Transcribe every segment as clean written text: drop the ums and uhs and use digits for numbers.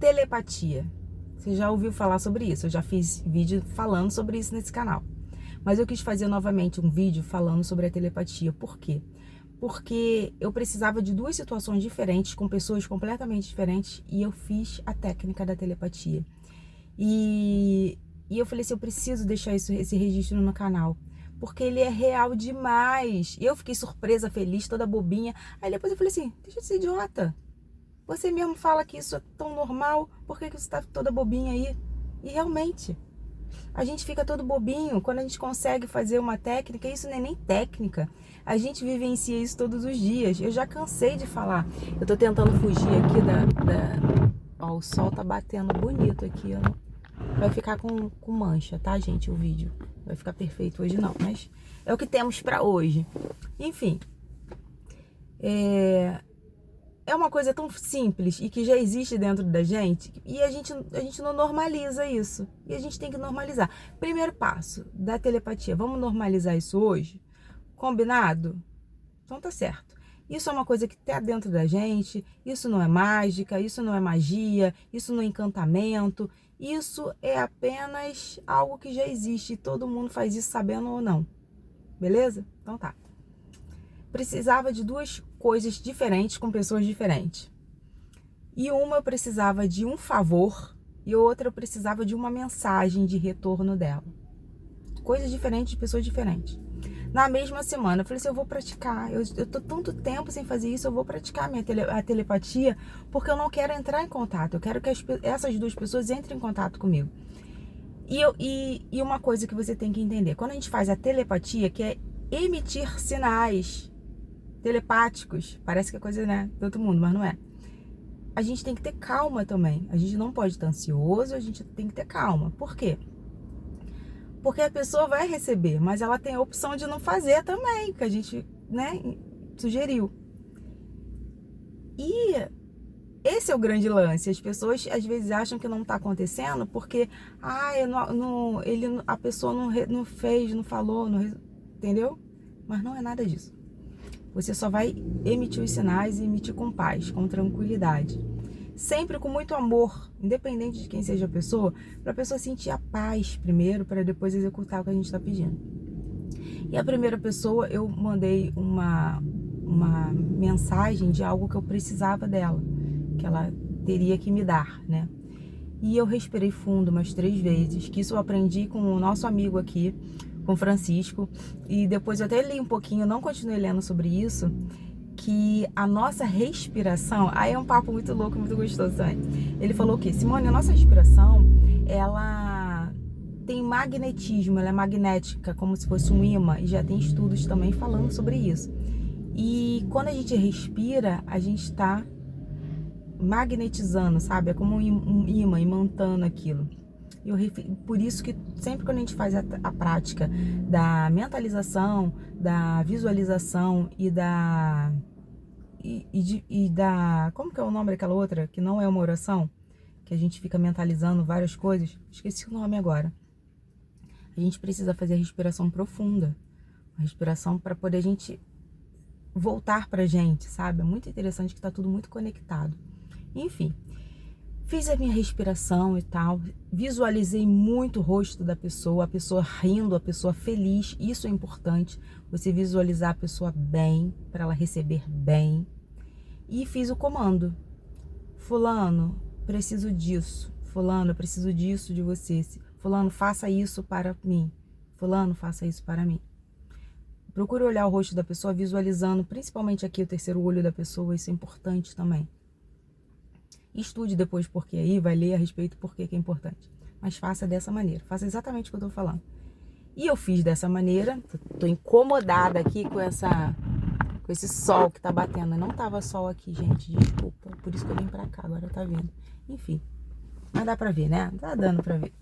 telepatia. Você já ouviu falar sobre isso? Eu já fiz vídeo falando sobre isso nesse canal. Mas eu quis fazer novamente um vídeo falando sobre a telepatia. Por quê? Porque eu precisava de duas situações diferentes, com pessoas completamente diferentes, e eu fiz a técnica da telepatia. E eu falei assim, eu preciso deixar esse registro no canal, porque ele é real demais. E eu fiquei surpresa, feliz, toda bobinha. Aí depois eu falei assim, deixa de ser idiota. Você mesmo fala que isso é tão normal, por que você tá toda bobinha aí? E realmente, a gente fica todo bobinho quando a gente consegue fazer uma técnica. Isso não é nem técnica, a gente vivencia isso todos os dias. Eu já cansei de falar. Eu tô tentando fugir aqui Ó, o sol tá batendo bonito aqui, ó. Vai ficar com mancha, tá, gente, o vídeo. Vai ficar perfeito hoje não, mas é o que temos pra hoje. Enfim, é uma coisa tão simples e que já existe dentro da gente, e a gente não normaliza isso. E a gente tem que normalizar. Primeiro passo da telepatia, vamos normalizar isso hoje? Combinado? Então tá certo. Isso é uma coisa que tá dentro da gente, isso não é mágica, isso não é magia, isso não é encantamento, isso é apenas algo que já existe e todo mundo faz isso sabendo ou não. Beleza? Então tá. Precisava de duas coisas diferentes com pessoas diferentes. E uma eu precisava de um favor e outra eu precisava de uma mensagem de retorno dela. Coisas diferentes de pessoas diferentes. Na mesma semana, eu falei assim, eu vou praticar. Eu tô tanto tempo sem fazer isso, eu vou praticar a telepatia, porque eu não quero entrar em contato. Eu quero que essas duas pessoas entrem em contato comigo. E uma coisa que você tem que entender, quando a gente faz a telepatia, que é emitir sinais telepáticos, parece que é coisa, né, de outro mundo, mas não é. A gente tem que ter calma também. A gente não pode estar ansioso, a gente tem que ter calma. Por quê? Porque a pessoa vai receber, mas ela tem a opção de não fazer também, que a gente, né, sugeriu. E esse é o grande lance. As pessoas às vezes acham que não está acontecendo porque a pessoa não fez, não falou, entendeu? Mas não é nada disso. Você só vai emitir os sinais e emitir com paz, com tranquilidade. Sempre com muito amor, independente de quem seja a pessoa, para a pessoa sentir a paz primeiro, para depois executar o que a gente está pedindo. E a primeira pessoa, eu mandei uma mensagem de algo que eu precisava dela, que ela teria que me dar, né? E eu respirei fundo umas 3 vezes, que isso eu aprendi com o nosso amigo aqui, com o Francisco, e depois eu até li um pouquinho, não continuei lendo sobre isso, que a nossa respiração, aí é um papo muito louco, muito gostoso também. Ele falou que, Simone, a nossa respiração, ela tem magnetismo, ela é magnética, como se fosse um imã, e já tem estudos também falando sobre isso. E quando a gente respira, a gente está magnetizando, sabe? É como um imã, imantando aquilo. Por isso que sempre quando a gente faz a prática da mentalização, da visualização e da como que é o nome daquela outra que não é uma oração, que a gente fica mentalizando várias coisas, esqueci o nome agora. A gente precisa fazer a respiração profunda, a respiração para poder a gente voltar pra gente, sabe? É muito interessante que tá tudo muito conectado. Enfim, fiz a minha respiração e tal, visualizei muito o rosto da pessoa, a pessoa rindo, a pessoa feliz. Isso é importante, você visualizar a pessoa bem, para ela receber bem. E fiz o comando: fulano, preciso disso. Fulano, preciso disso de você. Fulano, faça isso para mim. Fulano, faça isso para mim. Procure olhar o rosto da pessoa, visualizando, principalmente aqui o terceiro olho da pessoa, isso é importante também. Estude depois porque aí vai ler a respeito porque que é importante. Mas faça dessa maneira, faça exatamente o que eu tô falando. E eu fiz dessa maneira, tô incomodada aqui com esse sol que tá batendo. Não tava sol aqui, gente, desculpa, por isso que eu vim pra cá, agora tá vindo. Enfim, mas dá pra ver, né? Tá dando pra ver.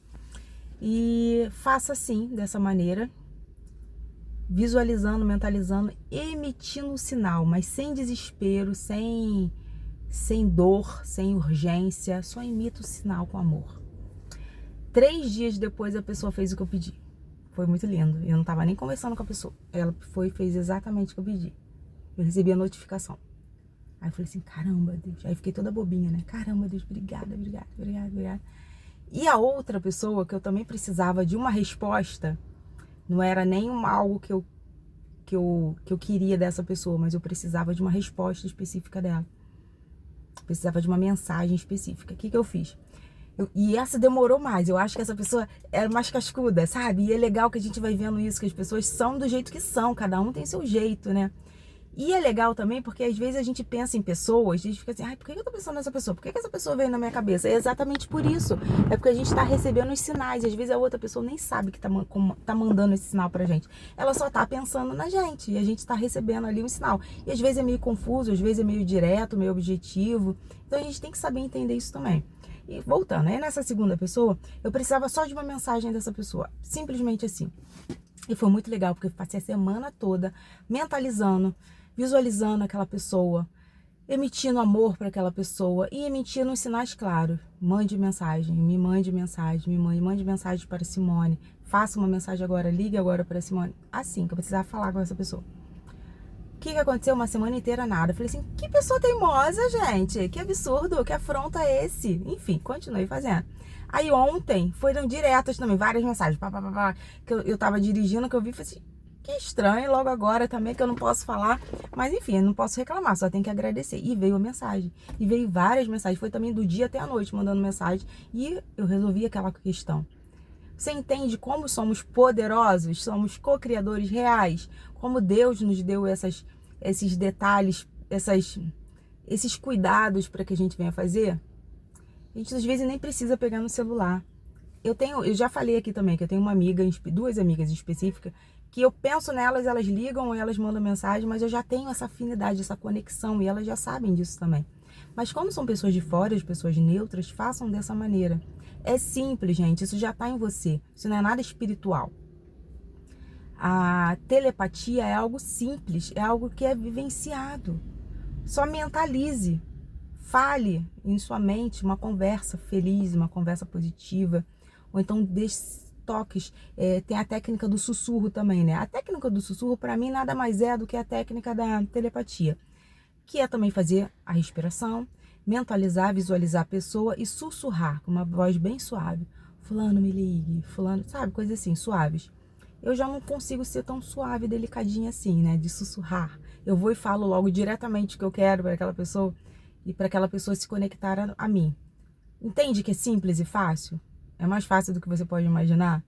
E faça assim, dessa maneira, visualizando, mentalizando, emitindo um sinal, mas sem desespero, sem dor, sem urgência, só emita o sinal com amor. 3 dias depois a pessoa fez o que eu pedi. Foi muito lindo. Eu não tava nem conversando com a pessoa. Ela foi e fez exatamente o que eu pedi. Eu recebi a notificação. Aí eu falei assim, caramba, Deus. Aí fiquei toda bobinha, né? Caramba, Deus, obrigada, obrigada, obrigada, obrigada. E a outra pessoa que eu também precisava de uma resposta, não era nem algo que eu queria dessa pessoa, mas eu precisava de uma resposta específica dela. Precisava de uma mensagem específica. O que eu fiz? E essa demorou mais. Eu acho que essa pessoa era mais cascuda, sabe? E é legal que a gente vai vendo isso, que as pessoas são do jeito que são. Cada um tem seu jeito, né? E é legal também porque às vezes a gente pensa em pessoas, a gente fica assim, ai, por que eu tô pensando nessa pessoa? Por que essa pessoa veio na minha cabeça? É exatamente por isso. É porque a gente tá recebendo os sinais. E às vezes a outra pessoa nem sabe que tá mandando esse sinal pra gente. Ela só tá pensando na gente. E a gente tá recebendo ali um sinal. E às vezes é meio confuso, às vezes é meio direto, meio objetivo. Então a gente tem que saber entender isso também. E voltando, aí nessa segunda pessoa, eu precisava só de uma mensagem dessa pessoa. Simplesmente assim. E foi muito legal, porque eu passei a semana toda mentalizando, visualizando aquela pessoa, emitindo amor para aquela pessoa e emitindo uns sinais claros. Mande mensagem, me mande mensagem, mande mensagem para Simone. Faça uma mensagem agora, ligue agora para Simone. Assim, que eu precisava falar com essa pessoa. O que aconteceu? Uma semana inteira nada. Eu falei assim, que pessoa teimosa, gente. Que absurdo, que afronta é esse? Enfim, continuei fazendo. Aí ontem foram diretas também, várias mensagens. Que eu tava dirigindo, que eu vi e falei assim, que estranho, logo agora também, que eu não posso falar. Mas enfim, eu não posso reclamar, só tenho que agradecer. E veio a mensagem. E veio várias mensagens. Foi também do dia até a noite mandando mensagem. E eu resolvi aquela questão. Você entende como somos poderosos? Somos co-criadores reais? Como Deus nos deu esses detalhes, esses cuidados para que a gente venha fazer? A gente às vezes nem precisa pegar no celular. Eu já falei aqui também que eu tenho uma amiga, duas amigas específicas, que eu penso nelas, elas ligam ou elas mandam mensagem, mas eu já tenho essa afinidade, essa conexão, e elas já sabem disso também. Mas como são pessoas de fora, as pessoas neutras, façam dessa maneira. É simples, gente, isso já está em você. Isso não é nada espiritual. A telepatia é algo simples, é algo que é vivenciado. Só mentalize. Fale em sua mente uma conversa feliz, uma conversa positiva. Ou então deixe toques. Tem a técnica do sussurro também, né? A técnica do sussurro, para mim, nada mais é do que a técnica da telepatia. Que é também fazer a respiração, mentalizar, visualizar a pessoa e sussurrar com uma voz bem suave. Fulano, me ligue. Fulano, sabe? Coisas assim, suaves. Eu já não consigo ser tão suave e delicadinha assim, né? De sussurrar. Eu vou e falo logo diretamente o que eu quero para aquela pessoa e para aquela pessoa se conectar a mim. Entende que é simples e fácil? É mais fácil do que você pode imaginar?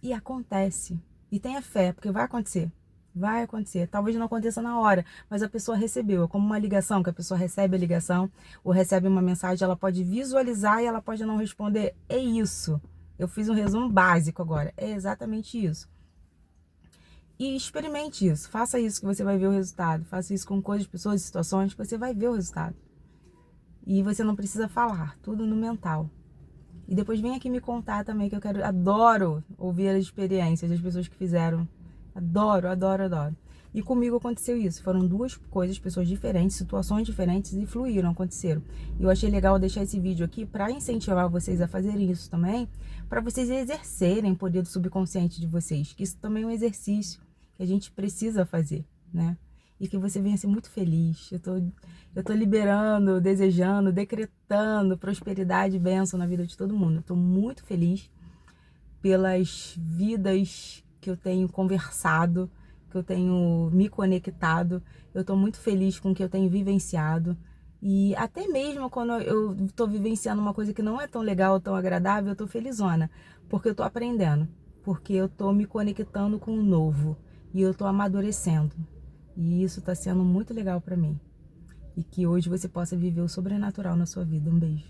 E acontece. E tenha fé, porque vai acontecer. Vai acontecer. Talvez não aconteça na hora, mas a pessoa recebeu. É como uma ligação, que a pessoa recebe a ligação ou recebe uma mensagem, ela pode visualizar e ela pode não responder. É isso. Eu fiz um resumo básico agora. É exatamente isso. E experimente isso. Faça isso que você vai ver o resultado. Faça isso com coisas, pessoas, situações que você vai ver o resultado. E você não precisa falar. Tudo no mental. E depois vem aqui me contar também, que eu adoro ouvir as experiências das pessoas que fizeram. Adoro, adoro, adoro. E comigo aconteceu isso. Foram duas coisas, pessoas diferentes, situações diferentes e fluíram, aconteceram. E eu achei legal deixar esse vídeo aqui para incentivar vocês a fazerem isso também, para vocês exercerem o poder do subconsciente de vocês, que isso também é um exercício que a gente precisa fazer, né? E que você venha ser muito feliz. Eu tô liberando, desejando, decretando prosperidade e bênção na vida de todo mundo. Eu tô muito feliz pelas vidas que eu tenho conversado, que eu tenho me conectado. Eu tô muito feliz com o que eu tenho vivenciado. E até mesmo quando eu tô vivenciando uma coisa que não é tão legal, tão agradável, eu tô felizona. Porque eu tô aprendendo. Porque eu tô me conectando com o novo. E eu tô amadurecendo. E isso tá sendo muito legal pra mim. E que hoje você possa viver o sobrenatural na sua vida. Um beijo.